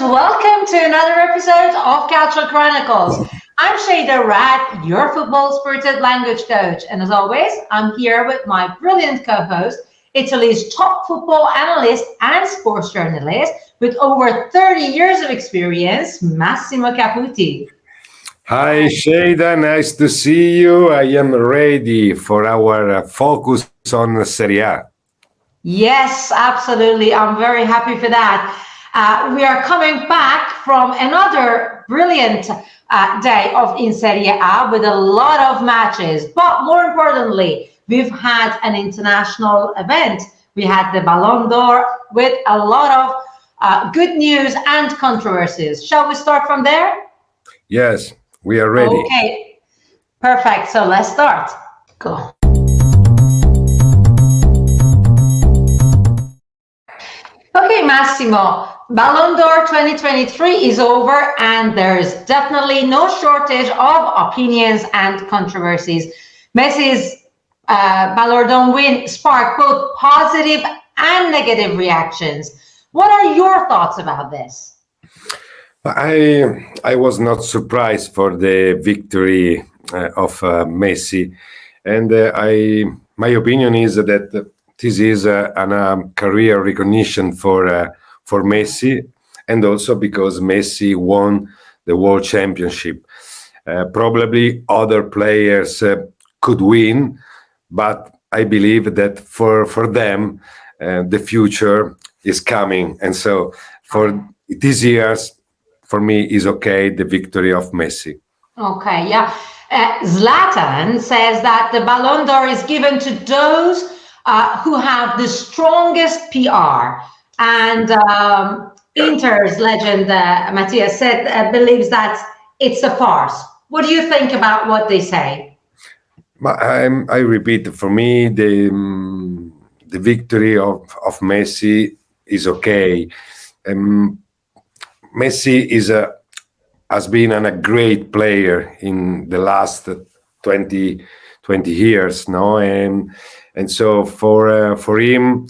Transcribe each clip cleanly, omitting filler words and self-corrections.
welcome to another episode of Calcio Chronicles. I'm Sheida A, your football-spirited language coach, and as always, I'm here with my brilliant co-host, Italy's top football analyst and sports journalist with over 30 years of experience, Massimo Caputi. Hi, Sheida, nice to see you. I am ready for our focus on Serie A. Yes, absolutely. I'm very happy for that. We are coming back from another brilliant day in Serie A with a lot of matches. But more importantly, we've had an international event. We had the BallonD'Or with a lot of good news and controversies. Shall we start from there? Yes, we are ready. Okay, perfect. So let's start. Go. Okay, Massimo, BallonD'Or 2023 is over and there's definitely no shortage of opinions and controversies. Messi's Ballon win sparked both positive and negative reactions. What are your thoughts about this? I was not surprised for the victory of Messi, and my opinion is that this is a career recognition for Messi, and also because Messi won the World Championship. Probably other players could win, but I believe that for them the future is coming, and so for this year's. For me, is okay, the victory of Messi. Okay, yeah. Zlatan says that the Ballon d'Or is given to those who have the strongest PR. And Inter's legend, Matthias, said believes that it's a farce. What do you think about what they say? I repeat, for me, the victory of Messi is okay. Messi has been a great player in the last 20 years, no, and so for him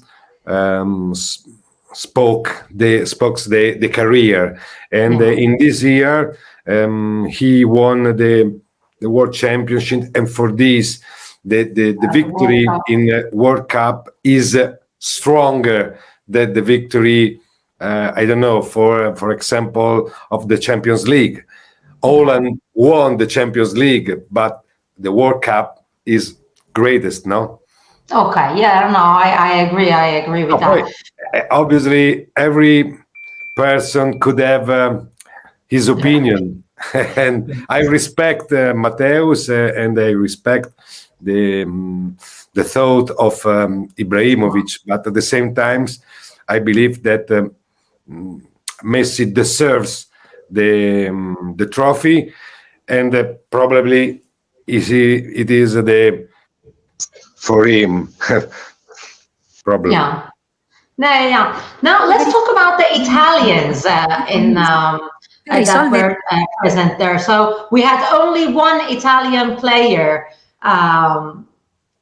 spoke the career, and in this year he won the World Championship, and for this the victory in the World Cup is stronger than the victory. I don't know, for example, of the Champions League. Haaland won the Champions League, but the World Cup is greatest, no? Okay, yeah, no, I agree with that. Obviously, every person could have his opinion, and I respect Mateusz, and I respect the thought of Ibrahimovic, but at the same time, I believe that Messi deserves the trophy, and probably it is for him. Probably. Yeah. Yeah. Now let's talk about the Italians that were present there. So we had only one Italian player.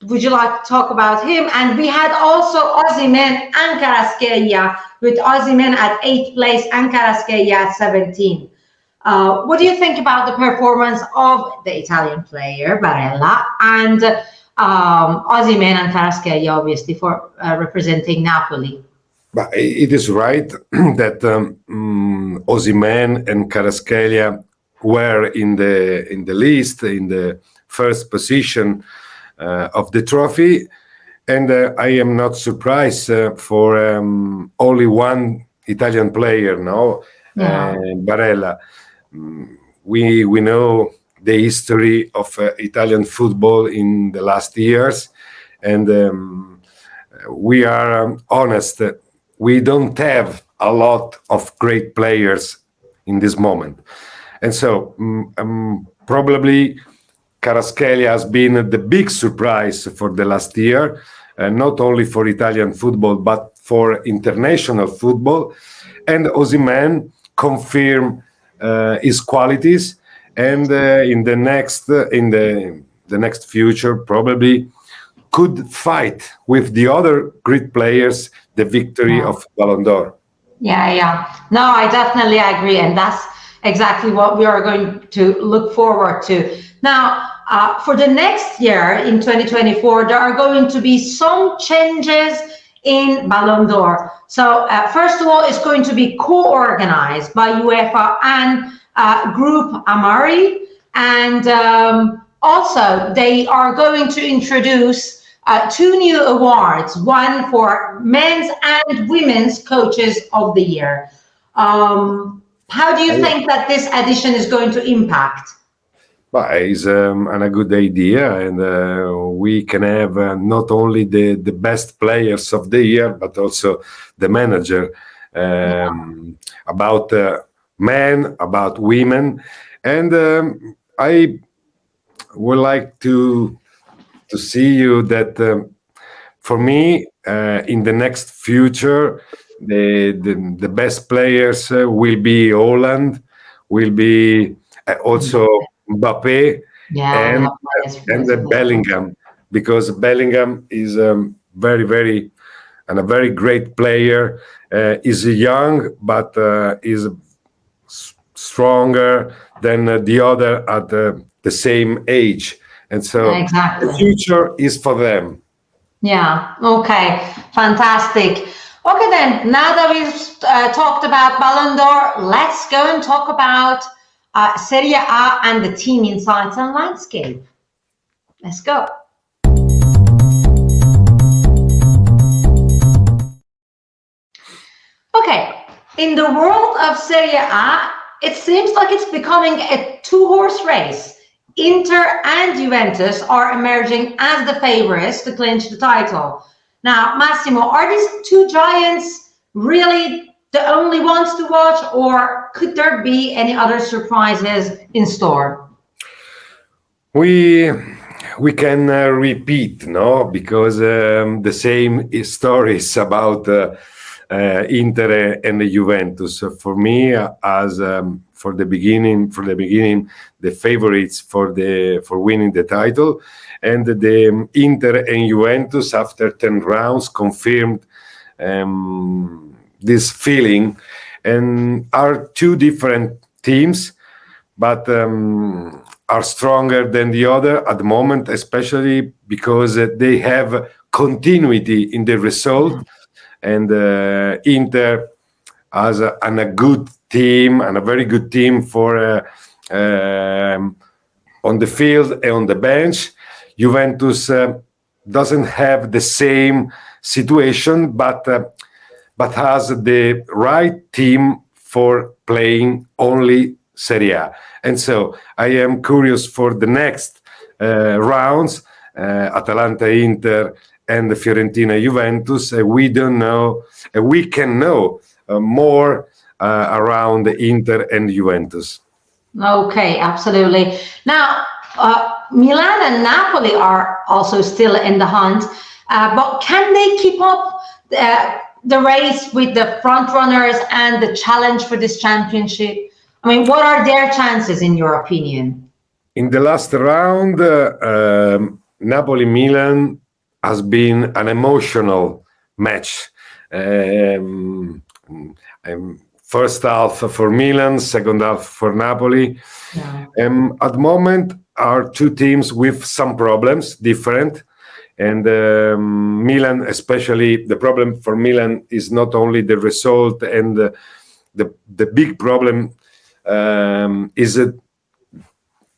Would you like to talk about him? And we had also Osimhen and Kvaratskhelia, with Osimhen at 8th place and Kvaratskhelia at 17th. What do you think about the performance of the Italian player, Barella, and Osimhen and Kvaratskhelia, obviously, for representing Napoli? But it is right that Osimhen and Kvaratskhelia were in the list, in the first position of the trophy, and I am not surprised for only one Italian player, no, Barella. We know the history of Italian football in the last years, and we are honest. We don't have a lot of great players in this moment, and so probably Kvaratskhelia has been the big surprise for the last year, not only for Italian football but for international football. And Osimhen confirmed his qualities, and in the next future probably could fight with the other great players the victory of Ballon d'Or. Yeah. No, I definitely agree. And that's exactly what we are going to look forward to. Now, for the next year in 2024, there are going to be some changes in Ballon d'Or. So, first of all, it's going to be co-organized by UEFA and Group Amari. And also, they are going to introduce two new awards, one for men's and women's coaches of the year. How do you think that this addition is going to impact? But it's a good idea, and we can have not only the best players of the year, but also the manager, about men, about women, and I would like to see you that for me in the next future the best players will be Haaland, will be also Mbappe, and the Bellingham, because Bellingham is very and a very great player. Is young, but is stronger than the other at the same age, and so the future is for them. Yeah. Okay. Fantastic. Okay, then. Now that we've talked about Ballon d'Or, let's go and talk about Serie A and the team insights and landscape. Let's go. Okay. In the world of Serie A, it seems like it's becoming a two-horse race. Inter and Juventus are emerging as the favorites to clinch the title. Now, Massimo, are these two giants really the only ones to watch, or could there be any other surprises in store? We can repeat, no, because the same stories about Inter and Juventus. For me, as for the beginning, the favorites for winning the title, and the Inter and Juventus after 10 rounds confirmed this feeling, and are two different teams, but are stronger than the other at the moment, especially because they have continuity in the result, and Inter has a good team and a very good team for on the field and on the bench. Juventus doesn't have the same situation, but has the right team for playing only Serie A. And so I am curious for the next rounds, Atalanta, Inter, and the Fiorentina, Juventus. We don't know. We can know more around Inter and Juventus. Okay, absolutely. Now, Milan and Napoli are also still in the hunt, but can they keep up the race with the front runners and the challenge for this championship? I mean, what are their chances, in your opinion? In the last round, Napoli-Milan has been an emotional match. First half for Milan, second half for Napoli. Yeah. At the moment, are two teams with some problems, different. And Milan, especially, the problem for Milan is not only the result, and the big problem is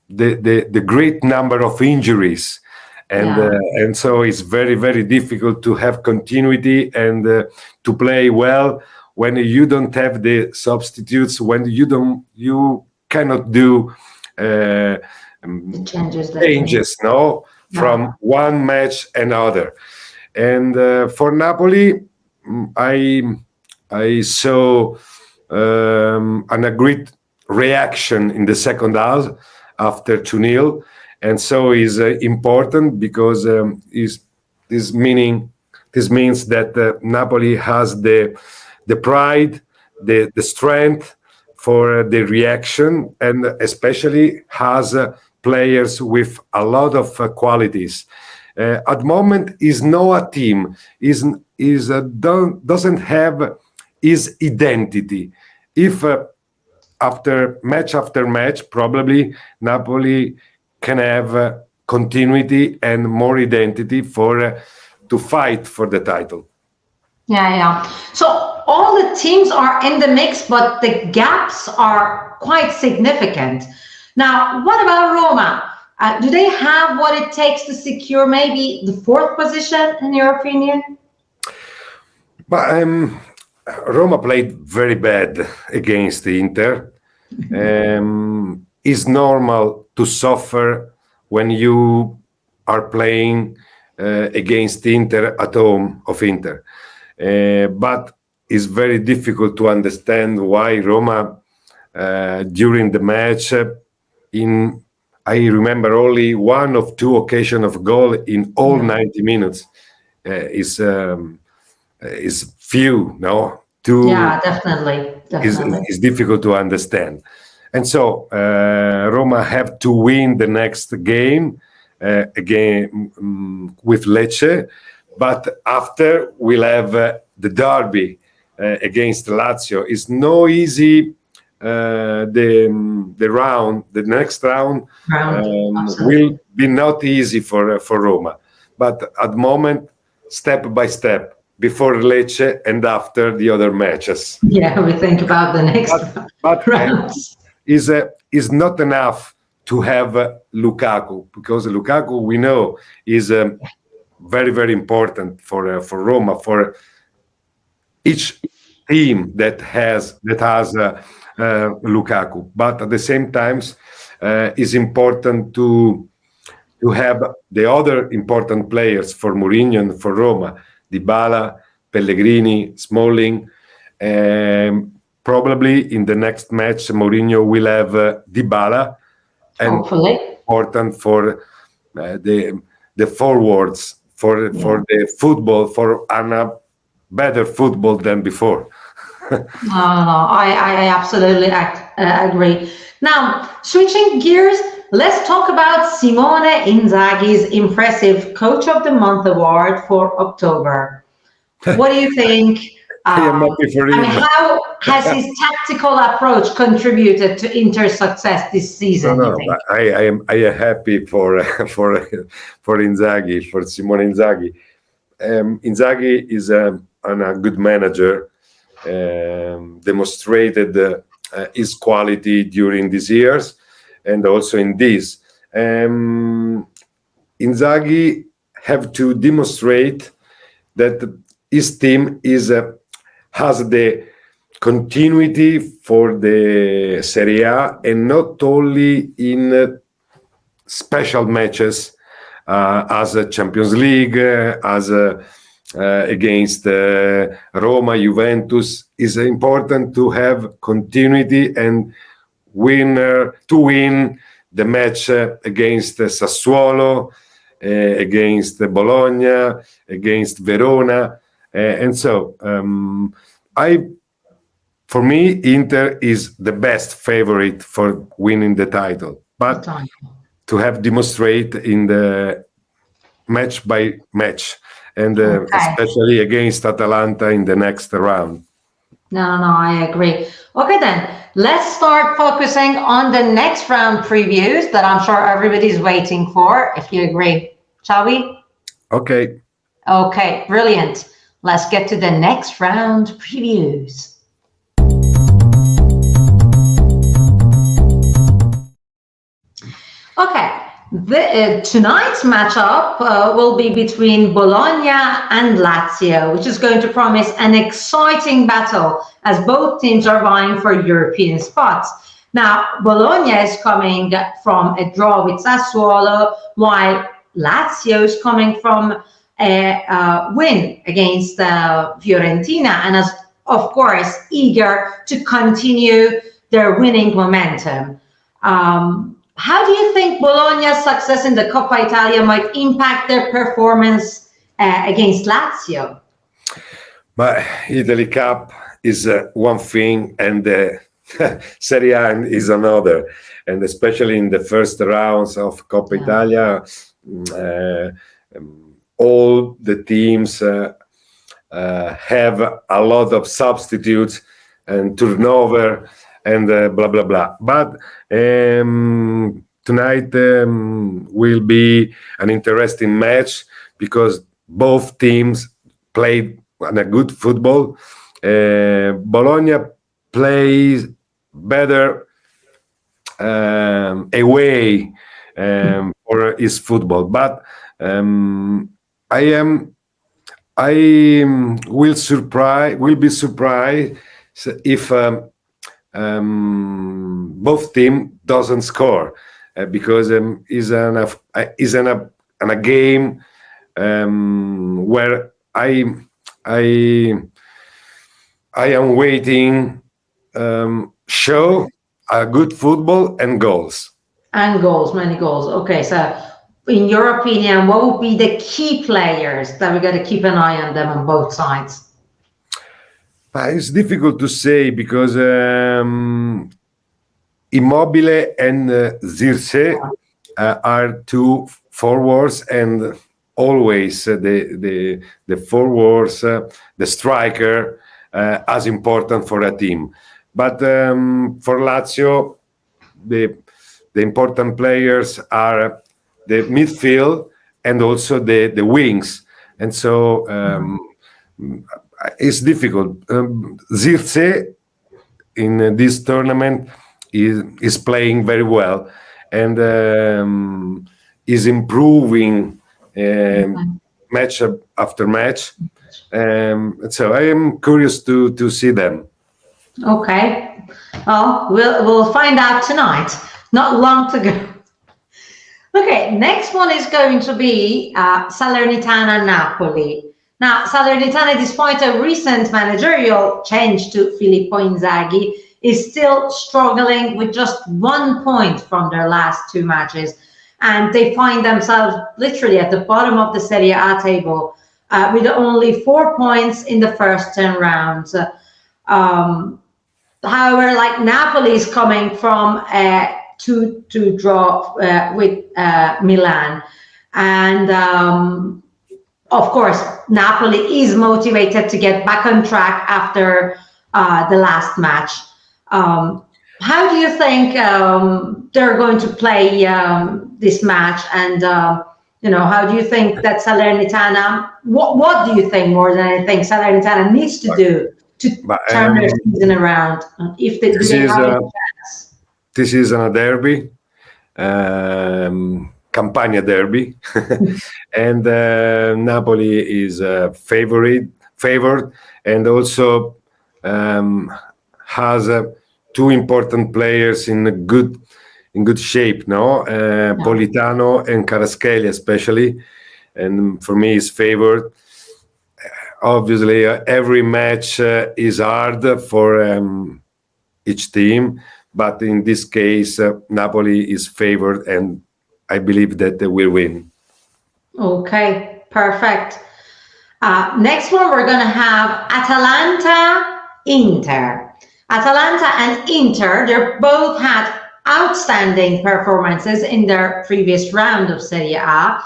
the great number of injuries. And so it's very difficult to have continuity and to play well when you don't have the substitutes, when you cannot do changes, no, from one match another. And for Napoli, I saw a great reaction in the second half after 2-0, and so is important because this means that Napoli has the pride, the strength for the reaction, and especially has players with a lot of qualities. At the moment, is no a team doesn't have is identity. If after match, probably Napoli can have continuity and more identity for to fight for the title. Yeah. So all the teams are in the mix, but the gaps are quite significant. Now, what about Roma? Do they have what it takes to secure maybe the fourth position, in your opinion? But Roma played very bad against the Inter. It's normal to suffer when you are playing against Inter at home of Inter. But it's very difficult to understand why Roma during the match I remember only one of two occasions of goal in all 90 minutes is few, no? Yeah, definitely. Is difficult to understand. And so Roma have to win the next game again with Lecce, but after we'll have the derby against Lazio. It's no easy. The next round will be not easy for Roma, but at the moment, step by step, before Lecce and after the other matches. Yeah, we think about the next rounds. Is not enough to have Lukaku, because Lukaku, we know, is very, very important for Roma, for each team that has Lukaku. But at the same time, it's important to have the other important players for Mourinho and for Roma: Dybala, Pellegrini, Smalling. Probably in the next match, Mourinho will have Dybala, and hopefully important for the forwards for the football, for a better football than before. No, I absolutely agree. Now, switching gears, let's talk about Simone Inzaghi's impressive Coach of the Month award for October. What do you think? How has his tactical approach contributed to Inter's success this season? I am happy for Inzaghi, for Simone Inzaghi. Inzaghi is a good manager. Demonstrated his quality during these years and also in this. Inzaghi have to demonstrate that his team has the continuity for the Serie A, and not only in special matches as a Champions League, as against Roma, Juventus. Is important to have continuity and win the match against Sassuolo, against Bologna, against Verona, and so for me, Inter is the best favorite for winning the title, but to have demonstrate in the match by match, and especially against Atalanta in the next round. No, I agree. Okay, then let's start focusing on the next round previews that I'm sure everybody's waiting for, if you agree. Shall we? Okay. Okay, brilliant. Let's get to the next round previews. Okay, tonight's matchup will be between Bologna and Lazio, which is going to promise an exciting battle as both teams are vying for European spots. Now, Bologna is coming from a draw with Sassuolo, while Lazio is coming from a win against Fiorentina, and is, of course, eager to continue their winning momentum. How do you think Bologna's success in the Coppa Italia might impact their performance against Lazio? But Italy Cup is one thing, and Serie A is another. And especially in the first rounds of Coppa Italia, all the teams have a lot of substitutes and turnover and blah blah blah. But tonight will be an interesting match because both teams played a good football. Bologna plays better away for his football, but I am I will be surprised if both team doesn't score because is a game where I am waiting show a good football and goals. And goals, many goals. Okay, so in your opinion, what would be the key players that we got to keep an eye on them on both sides? It's difficult to say because Immobile and Zirkzee are two forwards, and always the forwards, the striker, as important for a team. But for Lazio, the important players are the midfield and also the wings, and so it's difficult. Zirkzee in this tournament is playing very well and is improving match after match. So I am curious to see them. Okay, well, we'll find out tonight. Not long to go. Okay, next one is going to be Salernitana Napoli. Now, Salernitana, despite a recent managerial change to Filippo Inzaghi, is still struggling with just 1 point from their last 2 matches. And they find themselves literally at the bottom of the Serie A table with only 4 points in the first 10 rounds. However, like Napoli is coming from a 2-2 draw with Milan. And of course, Napoli is motivated to get back on track after the last match. How do you think they're going to play this match? And, how do you think that Salernitana, what do you think more than anything Salernitana needs to do to turn their season around? If they have a chance? This is a derby. Campania derby, and Napoli is favored, and also has 2 important players in good shape. No, Politano and Kvaratskhelia especially, and for me is favored. Obviously, every match is hard for each team, but in this case, Napoli is favored, and I believe that they will win. Okay, perfect. Next one, we're going to have Atalanta-Inter. Atalanta and Inter, they both had outstanding performances in their previous round of Serie A,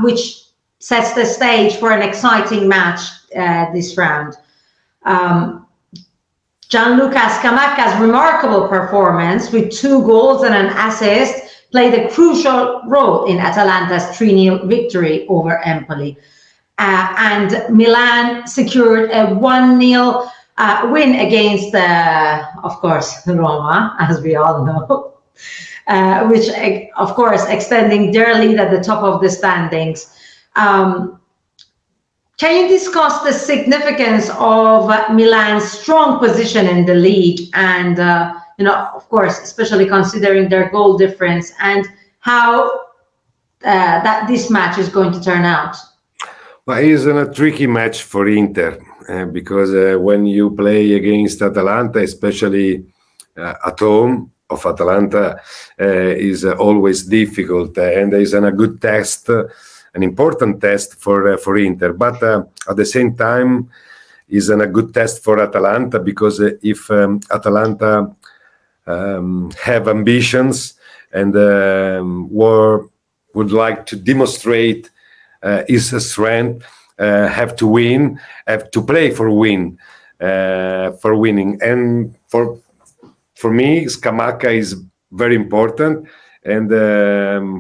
which sets the stage for an exciting match this round. Gianluca Scamacca's remarkable performance with 2 goals and an assist played a crucial role in Atalanta's 3-0 victory over Empoli. And Milan secured a 1-0 win against, of course, Roma, as we all know, which, of course, extending their lead at the top of the standings. Can you discuss the significance of Milan's strong position in the league and, of course, especially considering their goal difference and how that this match is going to turn out? Well, it's a tricky match for Inter because when you play against Atalanta, especially at home of Atalanta, is always difficult, and is a good test, an important test for Inter. But at the same time, is a good test for Atalanta because if Atalanta have ambitions and would like to demonstrate his strength, have to win, have to play for winning. And for me, Scamacca is very important, and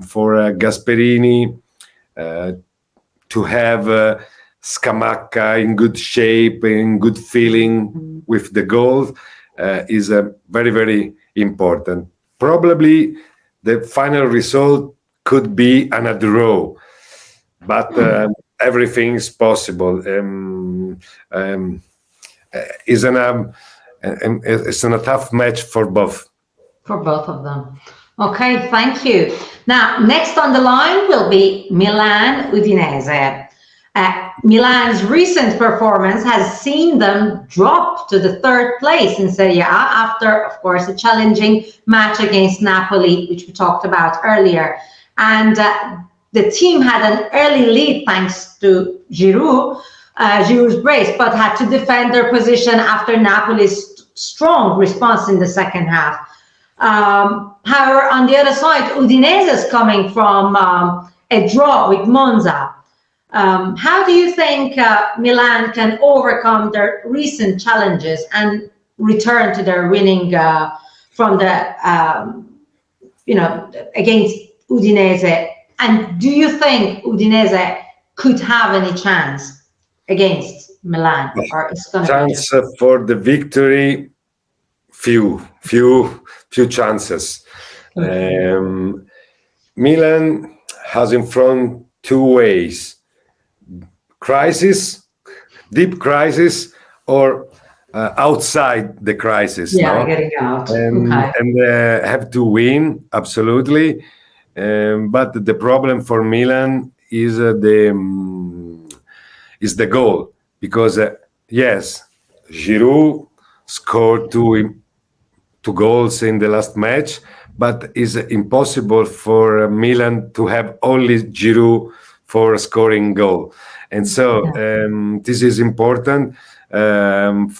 for Gasperini to have Scamacca in good shape, in good feeling with the goal is very, very important. Probably the final result could be a draw, but everything is possible. It's a tough match for both. For both of them. Okay, thank you. Now, next on the line will be Milan Udinese. Milan's recent performance has seen them drop to the third place in Serie A after, of course, a challenging match against Napoli, which we talked about earlier. And the team had an early lead thanks to Giroud's brace, but had to defend their position after Napoli's strong response in the second half. However, on the other side, Udinese is coming from a draw with Monza. How do you think Milan can overcome their recent challenges and return to their winning from the, against Udinese? And do you think Udinese could have any chance against Milan? Or it's going chance for the victory? Few chances. Milan has in front two ways: crisis, deep crisis, or outside the crisis. Yeah, getting out. And have to win, absolutely. But the problem for Milan is the goal, because yes, Giroud scored two goals in the last match, but it's impossible for Milan to have only Giroud for scoring goal. And so this is important and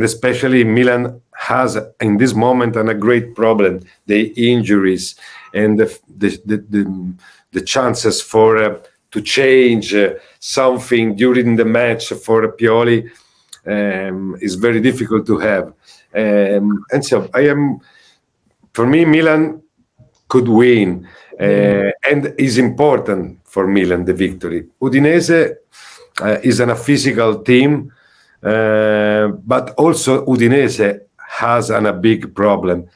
especially Milan has in this moment a great problem: the injuries and the chances for to change something during the match for Pioli is very difficult to have. And so for me, Milan could win, and is important for Milan, the victory. Udinese is a physical team, but also Udinese has a big problem.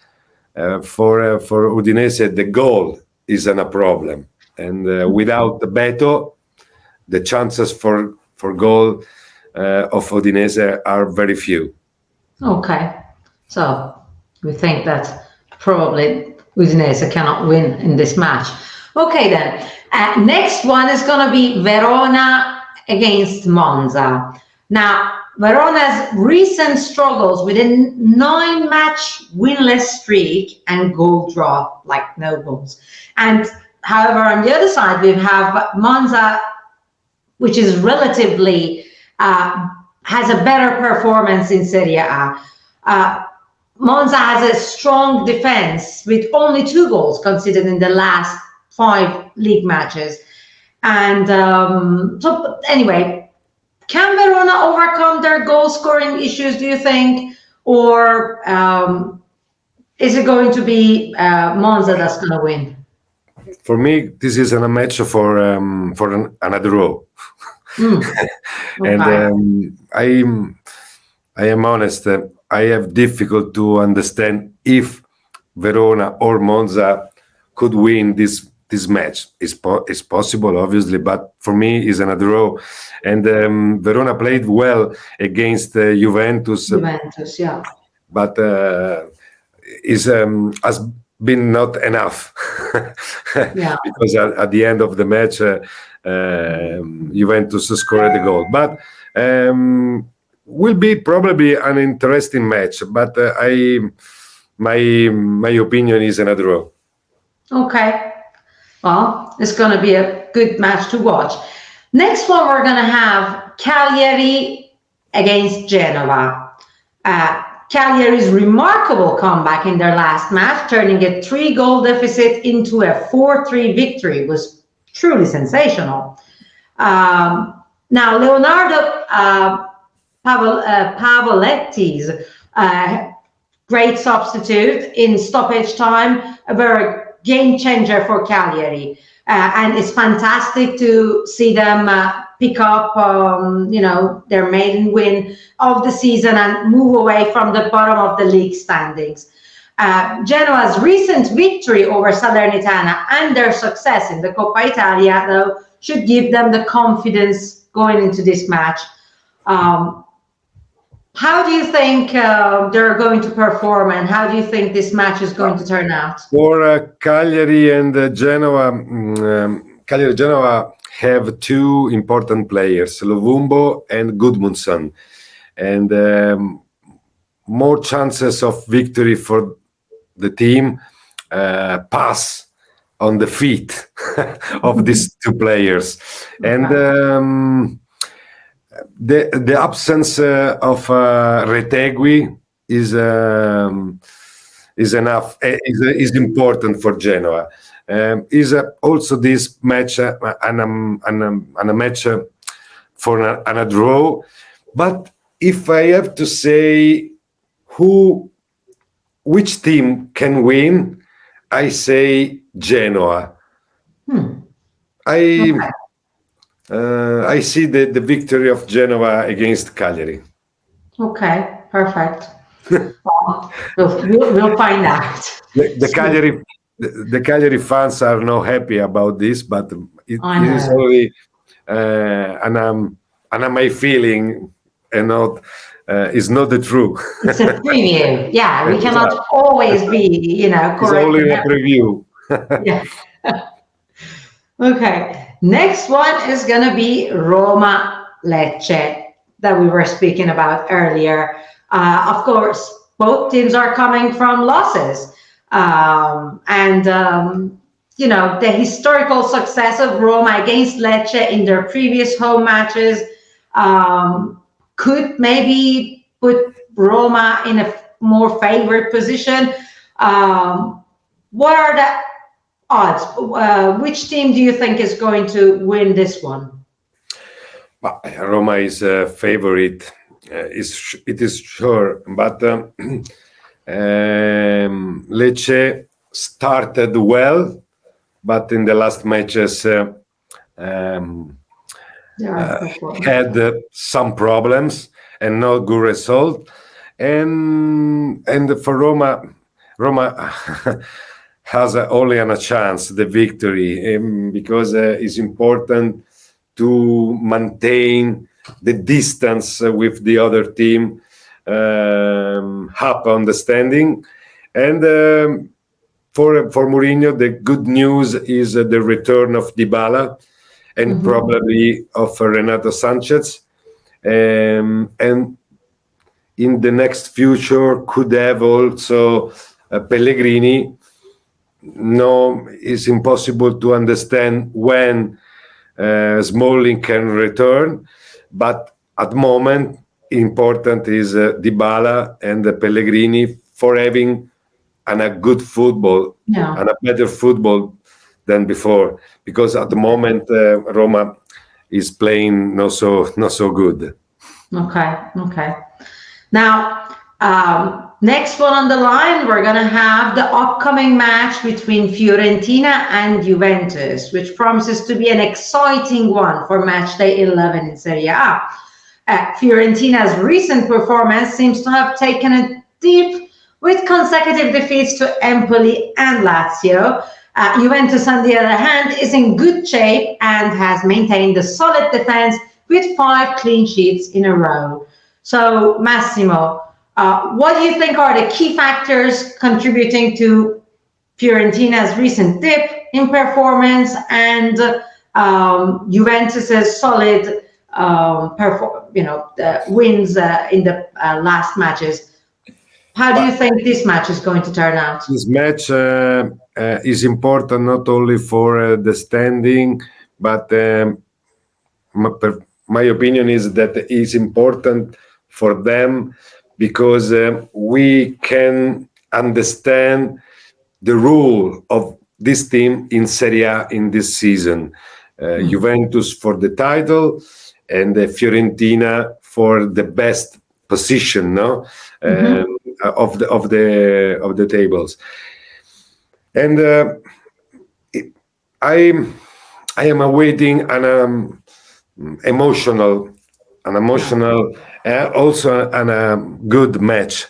For Udinese, the goal is a problem, and without the Beto, the chances for goal of Udinese are very few. Okay, so we think that probably Udinese cannot win in this match. Okay, then. Next one is going to be Verona against Monza. Now, Verona's recent struggles with a 9-match winless streak and goal draw, like no goals. And however, on the other side, we have Monza, which is relatively has a better performance in Serie A. Monza has a strong defense with only 2 goals considered in the last 5 league matches. And so anyway, can Verona overcome their goal scoring issues, do you think? Or is it going to be Monza that's going to win? For me, this is a match for another draw. Okay. And I am honest, I have difficult to understand if Verona or Monza could win this match. It's possible, obviously, but for me, it's a draw. And Verona played well against Juventus. Juventus, yeah. But has been not enough. Yeah. Because at the end of the match, Juventus scored the goal. But will be probably an interesting match. But my opinion is a draw. Okay. Well, it's going to be a good match to watch. Next one, we're going to have Cagliari against Genova. Cagliari's remarkable comeback in their last match, turning a 3-goal deficit into a 4-3 victory, was truly sensational. Now, Leonardo Pavoletti's great substitute in stoppage time, a very game changer for Cagliari. And it's fantastic to see them pick up, their maiden win of the season and move away from the bottom of the league standings. Genoa's recent victory over Salernitana and their success in the Coppa Italia, though, should give them the confidence going into this match. How do you think they're going to perform, and how do you think this match is going to turn out? For Cagliari and Genoa, Genoa have two important players, Lovumbo and Gudmundsson, and more chances of victory for the team pass on the feet of these two players. Okay. And the absence of Retegui is enough, is important for Genoa. Is also this match and a match for a draw. But if I have to say which team can win, I say Genoa. I see the victory of Genoa against Cagliari. Okay, perfect. We'll find out. The Cagliari fans are not happy about this, but it is only my feeling, and not is not the truth. It's a preview. Yeah, we cannot always be, correct. It's only a preview. Yeah. Okay. Next one is going to be Roma Lecce that we were speaking about earlier. Of course, both teams are coming from losses. The historical success of Roma against Lecce in their previous home matches could maybe put Roma in a more favored position. What are the odds? Which team do you think is going to win this one? Roma is a favorite. It is sure, but Lecce started well, but in the last matches had some problems and no good result. And for Roma has only a chance, the victory, because it's important to maintain the distance with the other team up on the standing. And for Mourinho, the good news is the return of Dybala and probably of Renato Sanchez. And in the next future could have also Pellegrini. No, it's impossible to understand when Smalling can return, but at the moment, important is Dybala and Pellegrini for having a good football and a better football than before. Because at the moment, Roma is playing not so good. Okay. Now, next one on the line, we're going to have the upcoming match between Fiorentina and Juventus, which promises to be an exciting one for match day 11 in Serie A. Fiorentina's recent performance seems to have taken a dip with consecutive defeats to Empoli and Lazio. Juventus, on the other hand, is in good shape and has maintained a solid defense with 5 clean sheets in a row. So, Massimo, what do you think are the key factors contributing to Fiorentina's recent dip in performance and Juventus's solid wins in the last matches? How do you think this match is going to turn out? This match is important not only for the standing, but my opinion is that it is important for them because we can understand the role of this team in Serie A in this season. Juventus for the title, and Fiorentina for the best position, no, of the tables. And I am awaiting an emotional, also a good match.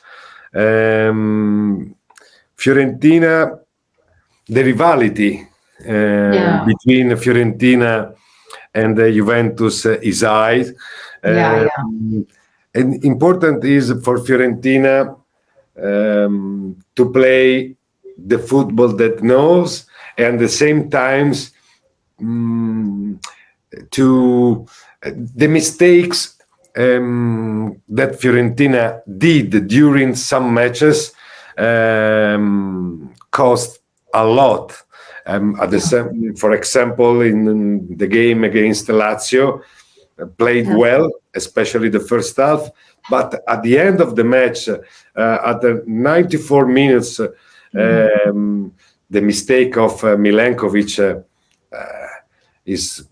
Fiorentina, the rivalry between Fiorentina and Juventus is high. And important is for Fiorentina to play the football that knows, and at the same times to the mistakes that Fiorentina did during some matches cost a lot. For example, in the game against Lazio, played well, especially the first half, but at the end of the match, at the 94 minutes, the mistake of Milenkovic is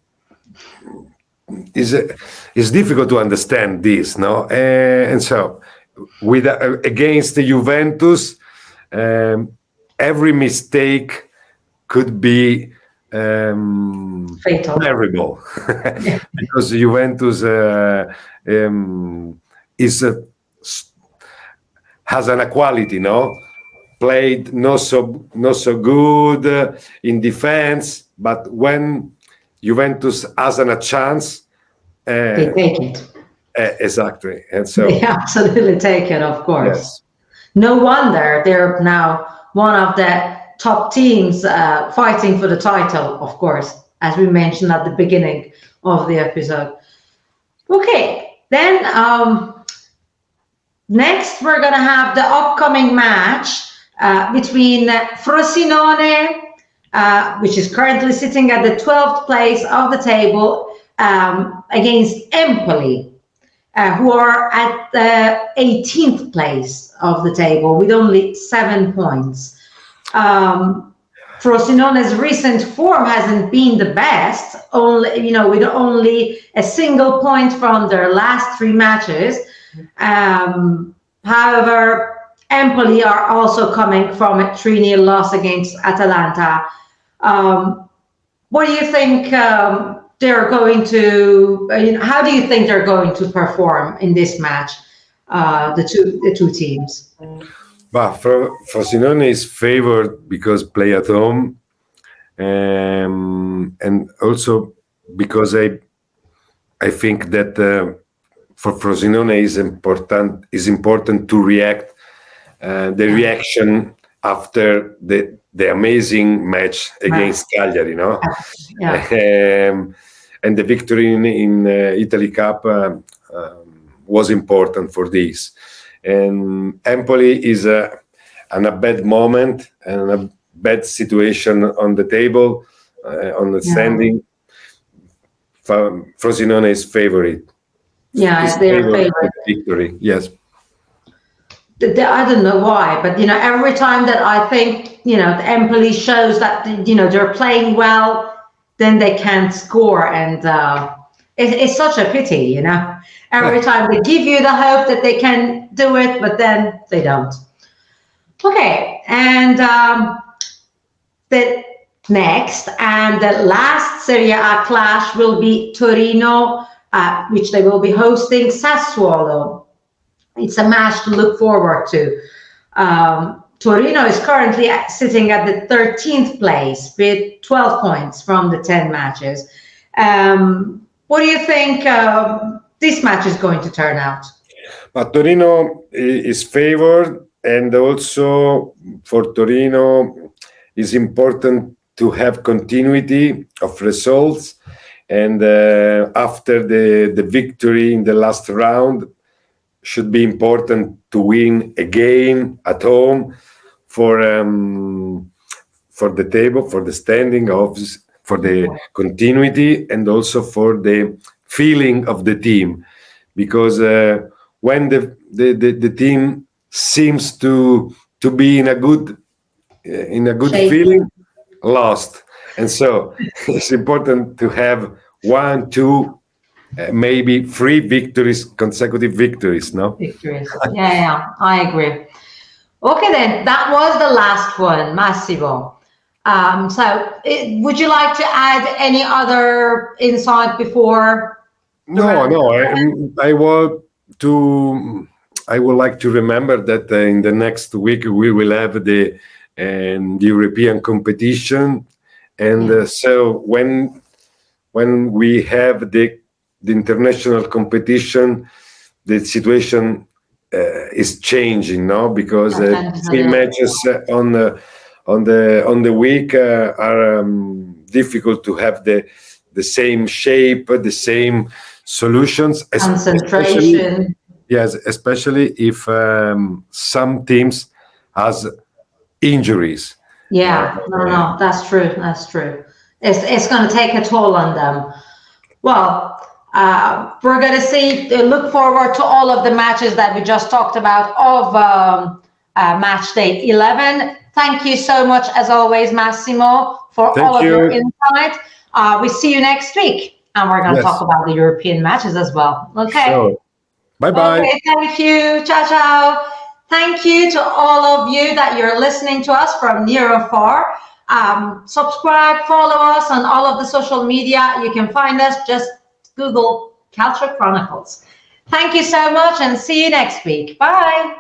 difficult to understand this, no? And so, against the Juventus, every mistake could be fatal, terrible, because Juventus has an equality, no? Played not so good in defense, but when Juventus has a chance, they take it. Exactly, and so they absolutely take it. Of course, yes. No wonder they're now one of the top teams fighting for the title, of course, as we mentioned at the beginning of the episode. Okay, then next we're going to have the upcoming match between Frosinone, which is currently sitting at the 12th place of the table, against Empoli, who are at the 18th place of the table with only 7 points. Frosinone's recent form hasn't been the best, with only a single point from their last 3 matches. However, Empoli are also coming from a 3-0 loss against Atalanta. What do you think they're going to? How do you think they're going to perform in this match? The two teams. But Frosinone is favored because play at home, and also because I think that for Frosinone is important to react. The reaction after the amazing match against Cagliari, and the victory in Italy Cup was important for this. And Empoli is in a bad moment and a bad situation on the table, on the standing. Frosinone is favorite. Yeah, they're favorite. Victory, yes. I don't know why, but every time that I think the Empoli shows that they're playing well, then they can't score, and it's such a pity. Every time they give you the hope that they can do it, but then they don't. Okay, and the next and the last Serie A clash will be Torino, which they will be hosting Sassuolo. It's a match to look forward to. Torino is currently sitting at the 13th place with 12 points from the 10 matches. What do you think this match is going to turn out? But Torino is favored, and also for Torino it's important to have continuity of results. And after the victory in the last round, should be important to win again at home for the table, for the standing, for the continuity, and also for the feeling of the team, because when the team seems to be in a good feeling, lost, And so it's important to have 1, 2, maybe 3 victories, consecutive victories, no? Victories. Yeah, I agree. Okay, then that was the last one, Massimo. Would you like to add any other insight before the No, round? no. I would like to remember that in the next week we will have the European competition, and so when we have the international competition, the situation is changing, no? Because three Yeah. matches on the week are difficult to have the same shape, the same solutions, especially, Concentration. yes, especially if some teams has injuries. Yeah, no, that's true. That's true. It's going to take a toll on them. Well, we're going to look forward to all of the matches that we just talked about of match day 11. Thank you so much, as always, Massimo, for Thank all of your you. insight. We see you next week, and we're going to talk Yes, about the European matches as well. Okay. sure. Bye bye. Okay, thank you. Ciao, ciao. Thank you to all of you that you're listening to us from near or far. Subscribe, follow us on all of the social media. You can find us, just Google Calcio Chronicles. Thank you so much and see you next week. Bye.